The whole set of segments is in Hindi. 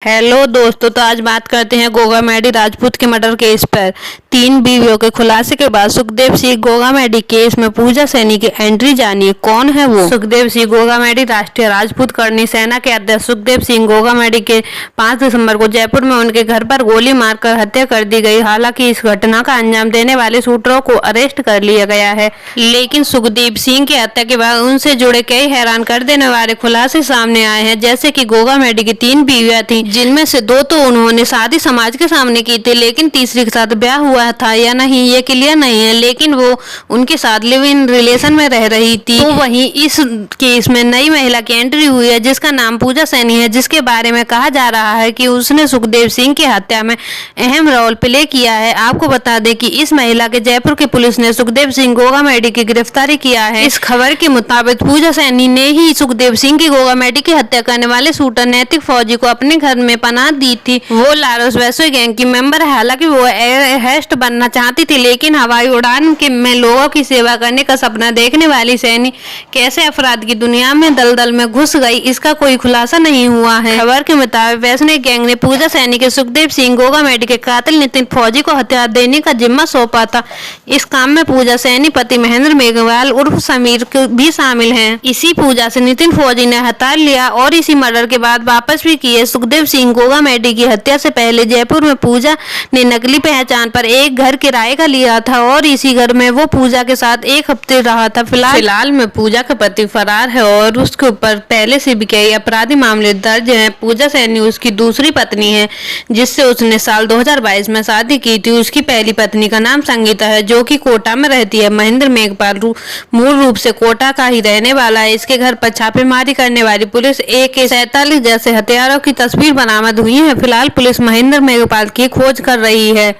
हेलो दोस्तों, तो आज बात करते हैं गोगामेडी राजपूत के मर्डर केस पर। 3 बीवियों के खुलासे के बाद सुखदेव सिंह गोगामेडी केस में पूजा सैनी की एंट्री। जानिए कौन है वो। सुखदेव सिंह गोगामेडी राष्ट्रीय राजपूत करनी सेना के अध्यक्ष सुखदेव सिंह गोगामेडी के 5 दिसंबर को जयपुर में उनके घर पर गोली मारकर हत्या कर दी गई। हालांकि इस घटना का अंजाम देने वाले शूटरों को अरेस्ट कर लिया गया है, लेकिन सुखदेव सिंह की हत्या के बाद उनसे जुड़े कई हैरान कर देने वाले खुलासे सामने आए हैं। जैसे कि गोगामेडी की 3 बीवियां थी, जिनमें से 2 तो उन्होंने शादी समाज के सामने की थी, लेकिन तीसरी के साथ ब्याह हुआ था या नहीं ये क्लियर नहीं है, लेकिन वो उनके साथ लिव इन रिलेशन में रह रही थी। तो वहीं इस केस में नई महिला की एंट्री हुई है जिसका नाम पूजा सैनी है, जिसके बारे में कहा जा रहा है कि उसने सुखदेव सिंह की हत्या में अहम रोल प्ले किया है। आपको बता दें कि इस महिला के जयपुर की पुलिस ने सुखदेव सिंह गोगामेडी की गिरफ्तारी किया है। इस खबर के मुताबिक पूजा सैनी ने ही सुखदेव सिंह की गोगामेडी की हत्या करने वाले शूटर नैतिक फौजी को अपने घर में पनाह दी थी। वो लारोस वैश्विक गैंग की मेंबर है। हालांकि वो एयर होस्ट बनना चाहती थी, लेकिन हवाई उड़ान के में लोगों की सेवा करने का सपना देखने वाली सैनी कैसे अपराध की दुनिया में दलदल में घुस गई, इसका कोई खुलासा नहीं हुआ है। खबर के मुताबिक वैश्विक गैंग ने पूजा सैनी के सुखदेव सिंह गोगामेडी के कातिल नितिन फौजी को हथियार देने का जिम्मा सौंपा था। इस काम में पूजा सैनी पति महेंद्र मेघवाल उर्फ समीर भी शामिल हैं। इसी पूजा से नितिन फौजी ने हथियार लिया और इसी मर्डर के बाद वापस भी किए। सुखदेव सिंह गोगामेडी की हत्या से पहले जयपुर में पूजा ने नकली पहचान पर एक घर किराए का लिया था और इसी घर में वो पूजा के साथ 1 हफ्ते रहा था। फिलहाल में पूजा का पति फरार है और उसके ऊपर पहले से भी कई अपराधी मामले दर्ज हैं। पूजा सैनी उसकी दूसरी पत्नी है, जिससे उसने साल 2022 में शादी की थी। उसकी पहली पत्नी का नाम संगीता है, जो कि कोटा में रहती है। महेंद्र मेघवाल मूल रूप से कोटा का ही रहने वाला है। इसके घर पर छापेमारी करने वाली पुलिस AK-47 जैसे हथियारों की तस्वीर बरामद हुई है। फिलहाल पुलिस महेंद्र मेघवाल की खोज कर रही है।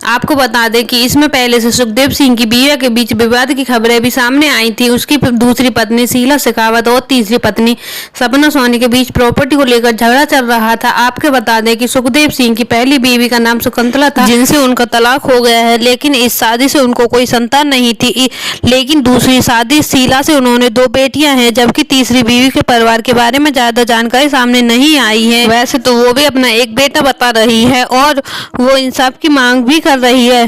आपको बता दें कि इसमें पहले से सुखदेव सिंह की बीवियों के बीच विवाद की खबरें भी सामने आई थी। उसकी दूसरी पत्नी शीला शेखावत और तीसरी पत्नी सपना सोनी के बीच प्रॉपर्टी को लेकर झगड़ा चल रहा था। आपको बता दें कि सुखदेव सिंह की पहली बीवी का नाम शकुंतला था, जिनसे उनका तलाक हो गया है, लेकिन इस शादी से उनको कोई संतान नहीं थी। लेकिन दूसरी शादी शीला से उन्होंने 2 बेटियां हैं, जबकि तीसरी बीवी के परिवार के बारे में ज्यादा जानकारी सामने नहीं आई है। वैसे तो वो भी अपना एक बेटा बता रही है और वो इंसाफ की मांग भी कर रही है।